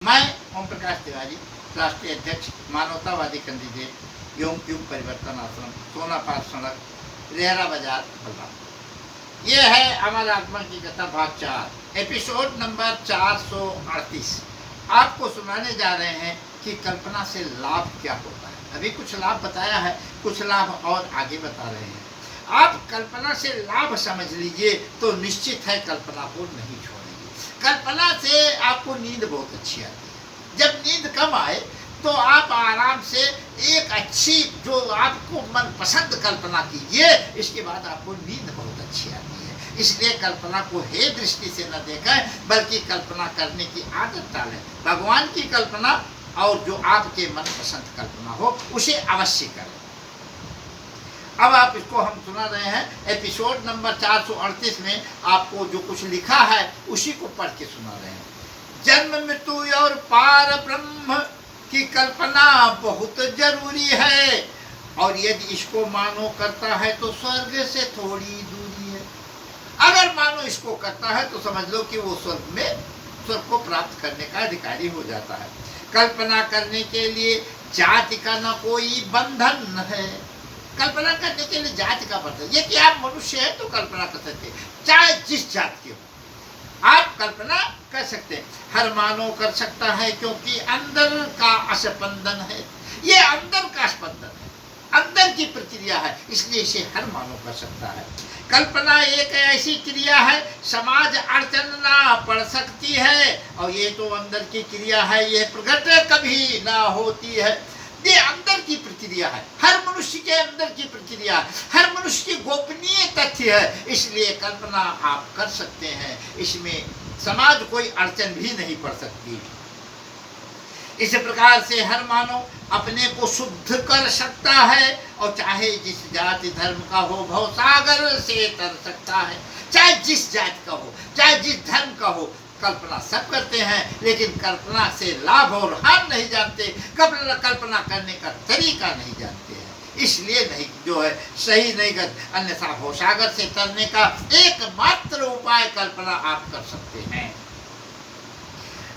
मैं ओम प्रकाश तिवारी, राष्ट्रीय अध्यक्ष, मानवतावादी कैंडिडेट, योग युग परिवर्तन आश्रम, सोना पार्क सड़क, रेहरा बाजार, बलराम। ये है हमारा आत्मा की कथा भाग 4, एपिसोड नंबर 438। आपको सुनाने जा रहे हैं कि कल्पना से लाभ क्या होता है। अभी कुछ लाभ बताया है, कुछ लाभ और आगे बता रहे हैं। आप कल्पना से लाभ समझ लीजिए तो निश्चित है कल्पना को नहीं छोड़ेंगे। कल्पना से आपको नींद बहुत अच्छी आती है। जब नींद कम आए तो आप आराम से एक अच्छी जो आपको मनपसंद कल्पना कीजिए, इसके बाद आपको नींद बहुत अच्छी आती है। इसलिए कल्पना को हे दृष्टि से न देखें, बल्कि कल्पना करने की आदत डालें। भगवान की कल्पना और जो आपके मनपसंद कल्पना हो उसे अवश्य करें। अब आप इसको हम सुना रहे हैं एपिसोड नंबर 438 में आपको जो कुछ लिखा है उसी को पढ़ के सुना रहे हैं। जन्म मृत्यु और पार ब्रह्म की कल्पना बहुत जरूरी है, और यदि इसको मानो करता है तो स्वर्ग से थोड़ी दूरी है। अगर मानो इसको करता है तो समझ लो कि वो स्वर्ग को प्राप्त करने का अधिकारी हो जाता है। कल्पना करने के लिए जाति का न कोई बंधन है। कल्पना करने के लिए जाति का बंधन, ये कि आप मनुष्य हैं तो कल्पना कर सकते हैं, चाहे जिस जात के हो आप कल्पना कर सकते हैं। हर मानव कर सकता है क्योंकि अंदर का स्पंदन है। ये अंदर का स्पंदन है, अंदर की प्रक्रिया है, इसलिए इसे हर मानव कर सकता है। कल्पना एक ऐसी क्रिया है समाज अड़चन ना पड़ सकती है, और ये तो अंदर की क्रिया है, ये प्रकट कभी ना होती है। ये अंदर की प्रक्रिया है, हर मनुष्य के अंदर की प्रक्रिया है, हर मनुष्य की गोपनीय तथ्य है। इसलिए कल्पना आप कर सकते हैं, इसमें समाज कोई अड़चन भी नहीं पड़ सकती। इस प्रकार से हर मानव अपने को शुद्ध कर सकता है, और चाहे जिस जाति धर्म का हो भवसागर से तर सकता है। चाहे जिस जाति का हो, चाहे जिस धर्म का हो, कल्पना सब करते हैं, लेकिन कल्पना से लाभ और हानि नहीं जानते, कल्पना करने का तरीका नहीं जानते हैं, इसलिए नहीं जो है सही नहीं कर। अन्यथा भवसागर से तरने का एकमात्र उपाय कल्पना आप कर सकते हैं।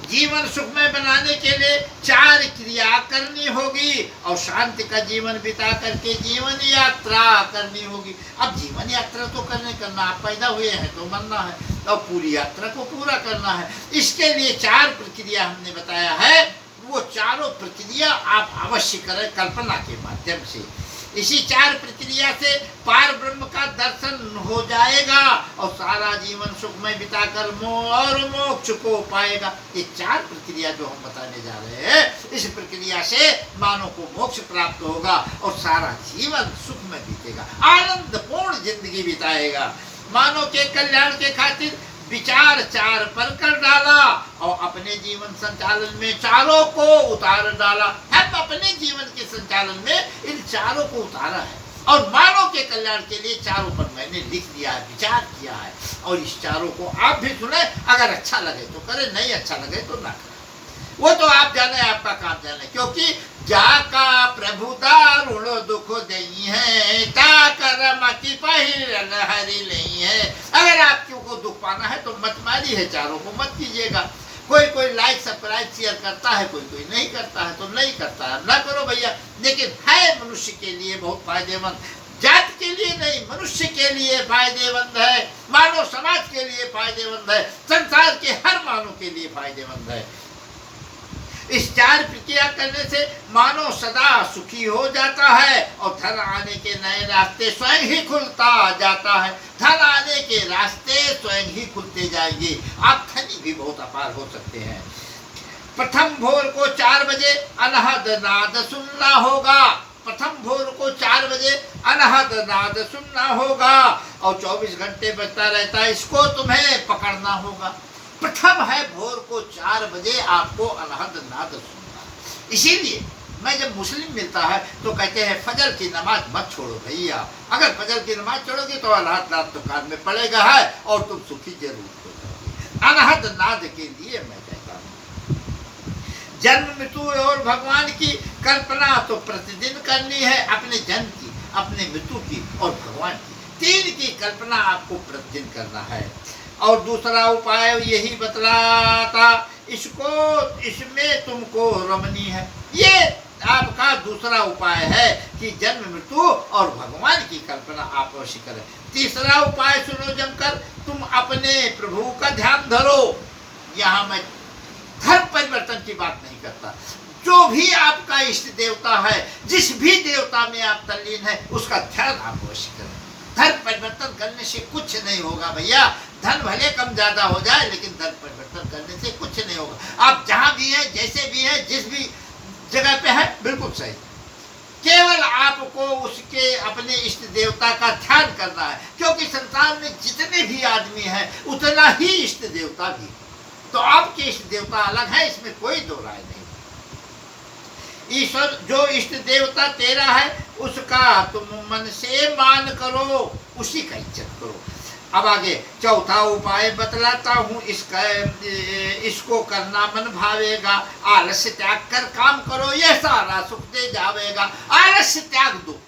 जीवन सुखमय बनाने के लिए 4 क्रिया करनी होगी, और शांति का जीवन बिता करके जीवन यात्रा करनी होगी। अब जीवन यात्रा तो करना, आप पैदा हुए हैं तो मरना है, और पूरी यात्रा को पूरा करना है। इसके लिए 4 प्रक्रिया हमने बताया है, वो चारों प्रक्रिया आप अवश्य करें कल्पना के माध्यम से। इसी 4 प्रक्रिया से पार ब्रह्म का दर्शन हो जाएगा, और सारा जीवन सुखमय बिताकर मोक्ष को पाएगा। ये 4 प्रक्रिया जो हम बताने जा रहे हैं, इस प्रक्रिया से मानव को मोक्ष प्राप्त होगा और सारा जीवन सुखमय बीतेगा, आनंदपूर्ण जिंदगी बिताएगा। मानव के कल्याण के खातिर विचार 4 पर कर डाला, और अपने जीवन संचालन में चारों को उतार डाला। हम अपने जीवन के संचालन में इन 4 को उतारा है, और मानव के कल्याण के लिए 4 पर मैंने लिख दिया है, विचार किया है। और इस 4 को आप भी सुने, अगर अच्छा लगे तो करें, नहीं अच्छा लगे तो ना करें, वो तो आप जाने, आपका काम जाने। क्योंकि जाका प्रभु दारुण दुख दई है, ता करम की पहिरन हरि नहीं है। अगर आपको को दुख पाना है तो मत मारी है, 4 को मत कीजिएगा। कोई लाइक सब्सक्राइब शेयर करता है, कोई नहीं करता है तो नहीं करता है, ना करो भैया। लेकिन है मनुष्य के लिए बहुत फायदेमंद, जात के लिए नहीं, मनुष्य के लिए फायदेमंद है, मानव समाज के लिए फायदेमंद है, संसार के हर मानव के लिए फायदेमंद है। इस 4 प्रक्रिया करने से मानव सदा सुखी हो जाता है, और धन आने के नए रास्ते स्वयं ही खुलता जाता है। धन आने के रास्ते स्वयं ही खुलते जाएंगे, आप धनी भी बहुत अपार हो सकते हैं। प्रथम भोर को 4 बजे अनहद नाद सुनना होगा। प्रथम भोर को 4 बजे अनहद नाद सुनना होगा, और 24 घंटे बजता रहता है, इसको तुम्हें पकड़ना होगा। प्रथम है भोर को 4 बजे आपको अनहद नाद सुनना। इसीलिए मैं जब मुस्लिम मिलता है तो कहते हैं फजर की नमाज मत छोड़ो भैया। अगर फजर की नमाज छोड़ोगे तो अनहद नाद तो कान में पड़ेगा है, और तुम सुखी जरूर हो जाओगे। अनहद नाद के लिए मैं कहता हूँ, जन्म मृत्यु और भगवान की कल्पना तो प्रतिदिन करनी है, अपने जन्म की, अपने मृत्यु की और भगवान की, 3 की कल्पना आपको प्रतिदिन करना है। और दूसरा उपाय यही बतलाता, इसमें तुमको रमनी है। ये आपका दूसरा उपाय है कि जन्म मृत्यु और भगवान की कल्पना आप अवश्य करें। तीसरा उपाय सुनो जमकर, तुम अपने प्रभु का ध्यान धरो। यहाँ मैं धर्म परिवर्तन की बात नहीं करता। जो भी आपका इष्ट देवता है, जिस भी देवता में आप तल्लीन है, उसका ध्यान आप अवश्य करें। धर्म परिवर्तन करने से कुछ नहीं होगा भैया। धन भले कम ज्यादा हो जाए, लेकिन धर्म परिवर्तन करने से कुछ नहीं होगा। आप जहां भी हैं, जैसे भी हैं, जिस भी जगह पे है, बिल्कुल सही। केवल आपको उसके अपने इष्ट देवता का ध्यान करना है, क्योंकि संसार में जितने भी आदमी हैं उतना ही इष्ट देवता भी। तो आपके इष्ट देवता अलग है, इसमें कोई दो राय नहीं। ईश्वर जो इष्ट देवता तेरा है, उसका तुम मन से मान करो, उसी का इज्जत करो। अब आगे चौथा उपाय बतलाता हूँ, इसको करना मन भावेगा। आलस्य त्याग कर काम करो, यह सारा सुख दे जावेगा। आलस्य त्याग दो।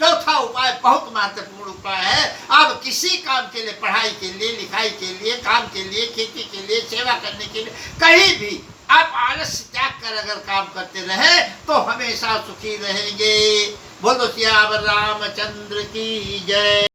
चौथा उपाय बहुत महत्वपूर्ण उपाय है। आप किसी काम के लिए, पढ़ाई के लिए, लिखाई के लिए, काम के लिए, खेती के लिए, सेवा करने के लिए, कहीं भी आप आलस्य त्याग कर अगर काम करते रहे तो हमेशा सुखी रहेंगे। बोलो सियावर रामचंद्र की जय।